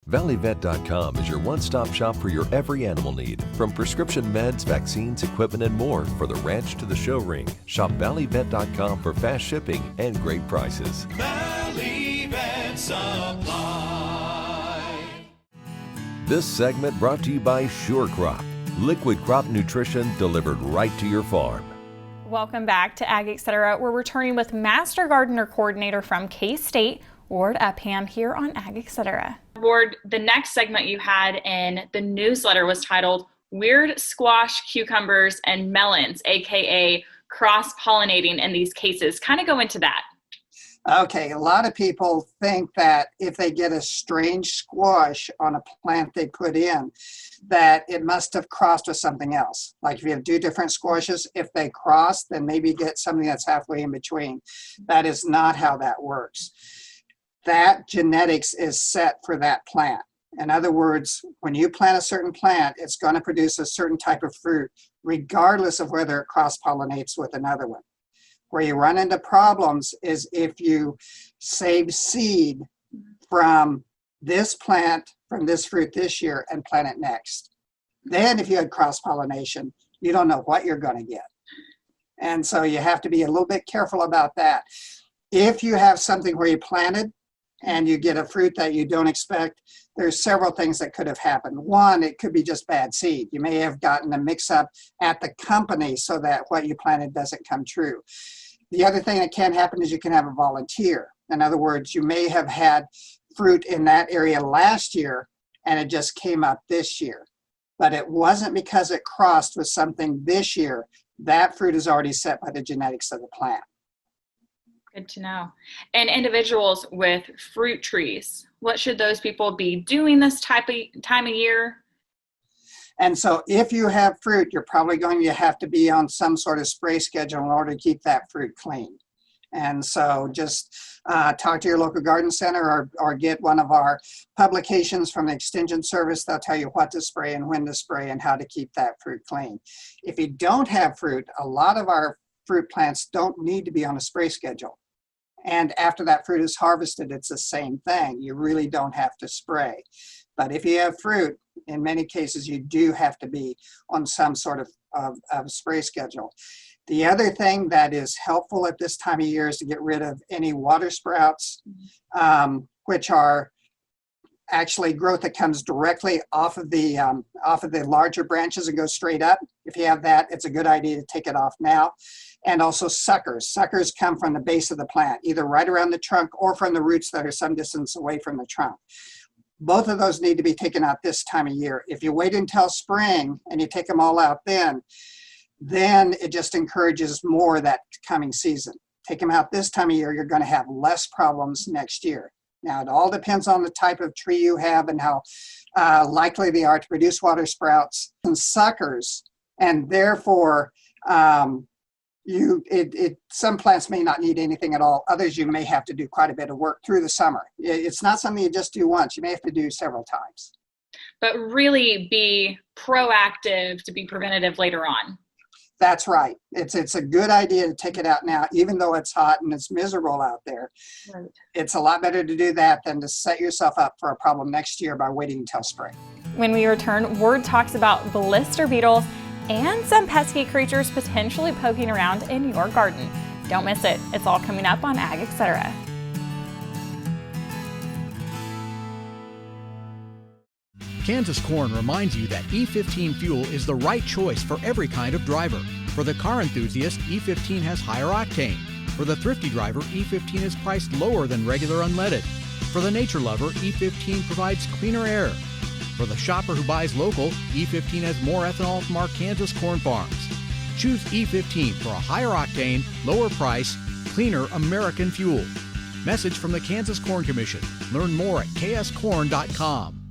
ValleyVet.com is your one-stop shop for your every animal need, from prescription meds, vaccines, equipment, and more for the ranch to the show ring. Shop ValleyVet.com for fast shipping and great prices. Valley Vet Supply. This segment brought to you by Sure Crop, liquid crop nutrition delivered right to your farm. Welcome back to Ag Etc. We're returning with Master Gardener Coordinator from K-State, Ward Upham, here on Ag Etc. Ward, the next segment you had in the newsletter was titled Weird Squash, Cucumbers, and Melons, aka cross-pollinating in these cases. Kind of go into that. Okay, a lot of people think that if they get a strange squash on a plant they put in, that it must have crossed with something else. Like if you have two different squashes, if they cross, then maybe you get something that's halfway in between. That is not how that works. That genetics is set for that plant. In other words, when you plant a certain plant, it's going to produce a certain type of fruit, regardless of whether it cross-pollinates with another one. Where you run into problems is if you save seed from this plant, from this fruit this year, and plant it next. Then if you had cross-pollination, you don't know what you're going to get. And so you have to be a little bit careful about that. If you have something where you planted, and you get a fruit that you don't expect, there's several things that could have happened. One, it could be just bad seed. You may have gotten a mix-up at the company so that what you planted doesn't come true. The other thing that can happen is you can have a volunteer. In other words, you may have had fruit in that area last year and it just came up this year. But it wasn't because it crossed with something this year. That fruit is already set by the genetics of the plant. Good to know. And individuals with fruit trees, what should those people be doing this time of year? And so if you have fruit, you're probably going to have to be on some sort of spray schedule in order to keep that fruit clean. And so just talk to your local garden center or get one of our publications from the Extension Service. They'll tell you what to spray and when to spray and how to keep that fruit clean. If you don't have fruit, a lot of our fruit plants don't need to be on a spray schedule. And after that fruit is harvested, it's the same thing. You really don't have to spray. But if you have fruit, in many cases, you do have to be on some sort of spray schedule. The other thing that is helpful at this time of year is to get rid of any water sprouts, which are actually growth that comes directly off of the larger branches and goes straight up. If you have that, it's a good idea to take it off now. And also suckers. Suckers come from the base of the plant, either right around the trunk or from the roots that are some distance away from the trunk. Both of those need to be taken out this time of year. If you wait until spring and you take them all out then it just encourages more that coming season. Take them out this time of year, you're going to have less problems next year. Now, it all depends on the type of tree you have and how likely they are to produce water sprouts and suckers, and therefore some plants may not need anything at all. Others you may have to do quite a bit of work through the summer. It's not something you just do once. You may have to do several times. But really be proactive to be preventative later on. That's right. It's a good idea to take it out now, even though it's hot and it's miserable out there. Right. It's a lot better to do that than to set yourself up for a problem next year by waiting until spring. When we return, Ward talks about blister beetles and some pesky creatures potentially poking around in your garden. Don't miss it. It's all coming up on Ag Etc. Kansas Corn reminds you that E15 fuel is the right choice for every kind of driver. For the car enthusiast, E15 has higher octane. For the thrifty driver, E15 is priced lower than regular unleaded. For the nature lover, E15 provides cleaner air. For the shopper who buys local, E15 has more ethanol from our Kansas corn farms. Choose E15 for a higher octane, lower price, cleaner American fuel. Message from the Kansas Corn Commission. Learn more at kscorn.com.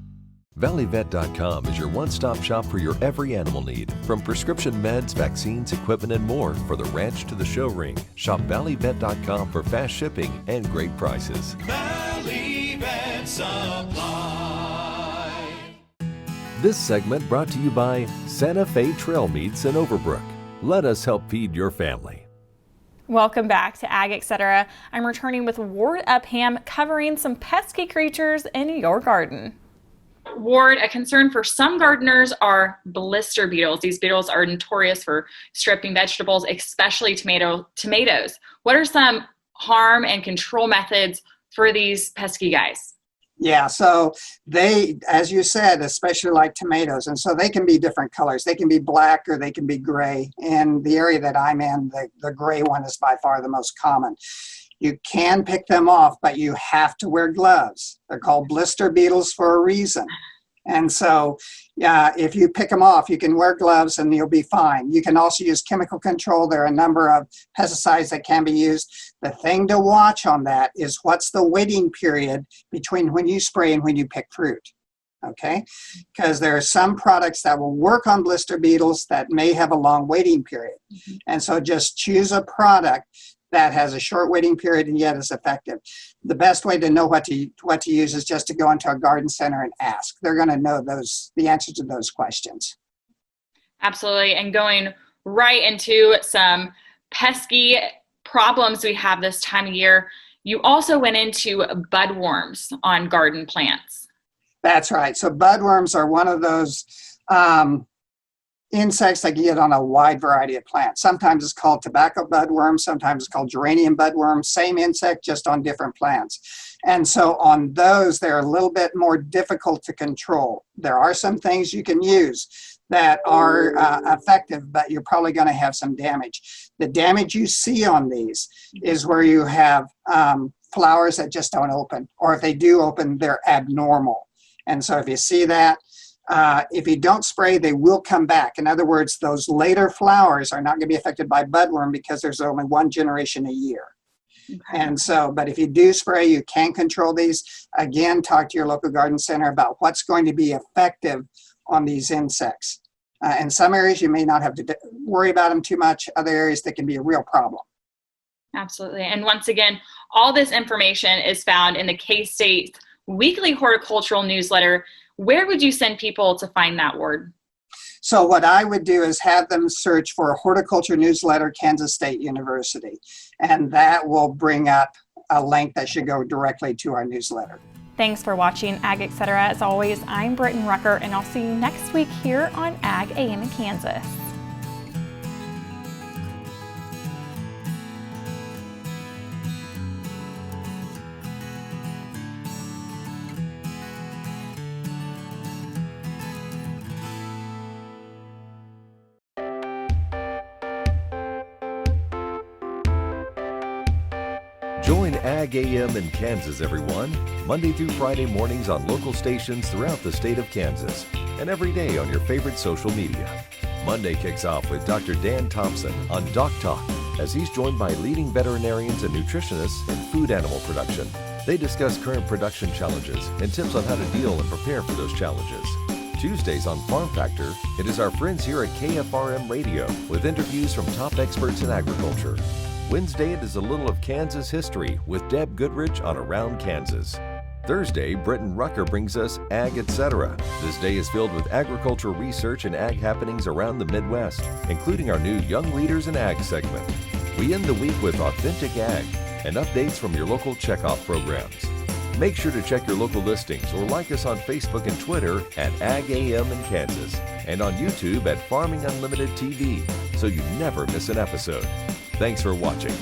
ValleyVet.com is your one-stop shop for your every animal need, from prescription meds, vaccines, equipment, and more for the ranch to the show ring. Shop ValleyVet.com for fast shipping and great prices. Valley Vet Supply. This segment brought to you by Santa Fe Trail Meats in Overbrook. Let us help feed your family. Welcome back to Ag Etc. I'm returning with Ward Upham covering some pesky creatures in your garden. Ward, a concern for some gardeners are blister beetles. These beetles are notorious for stripping vegetables, especially tomatoes. What are some harm and control methods for these pesky guys? Yeah, so they, as you said, especially like tomatoes, and so they can be different colors. They can be black or they can be gray. In the area that I'm in, the gray one is by far the most common. You can pick them off, but you have to wear gloves. They're called blister beetles for a reason. And so if you pick them off, you can wear gloves and you'll be fine. You can also use chemical control. There are a number of pesticides that can be used. The thing to watch on that is what's the waiting period between when you spray and when you pick fruit. Okay? Because there are some products that will work on blister beetles that may have a long waiting period. And so just choose a product that has a short waiting period and yet is effective. The best way to know what to use is just to go into a garden center and ask. They're going to know the answers to those questions. Absolutely. And going right into some pesky problems we have this time of year, you also went into budworms on garden plants. That's right. So budworms are one of those insects that you get on a wide variety of plants. Sometimes it's called tobacco budworm, sometimes it's called geranium budworm, same insect, just on different plants. And so on those, they're a little bit more difficult to control. There are some things you can use that are effective, but you're probably going to have some damage. The damage you see on these is where you have flowers that just don't open, or if they do open, they're abnormal. And so if you see that, if you don't spray, they will come back. In other words, those later flowers are not going to be affected by budworm because there's only one generation a year. Okay. And so, but if you do spray, you can control these. Again, talk to your local garden center about what's going to be effective on these insects. In some areas, you may not have to worry about them too much. Other areas, they can be a real problem. Absolutely. And once again, all this information is found in the K-State weekly horticultural newsletter. Where would you send people to find that, Ward? So what I would do is have them search for a horticulture newsletter, Kansas State University, and that will bring up a link that should go directly to our newsletter. Thanks for watching Ag Etc. As always, I'm Brityne Rucker, and I'll see you next week here on Ag AM in Kansas. Join Ag AM in Kansas, everyone, Monday through Friday mornings on local stations throughout the state of Kansas, and every day on your favorite social media. Monday kicks off with Dr. Dan Thompson on Doc Talk, as he's joined by leading veterinarians and nutritionists in food animal production. They discuss current production challenges and tips on how to deal and prepare for those challenges. Tuesdays on Farm Factor, it is our friends here at KFRM Radio with interviews from top experts in agriculture. Wednesday, it is a little of Kansas history with Deb Goodrich on Around Kansas. Thursday, Brityne Rucker brings us Ag Etc. This day is filled with agricultural research and ag happenings around the Midwest, including our new Young Leaders in Ag segment. We end the week with Authentic Ag and updates from your local checkoff programs. Make sure to check your local listings or like us on Facebook and Twitter at Ag AM in Kansas and on YouTube at Farming Unlimited TV so you never miss an episode. Thanks for watching.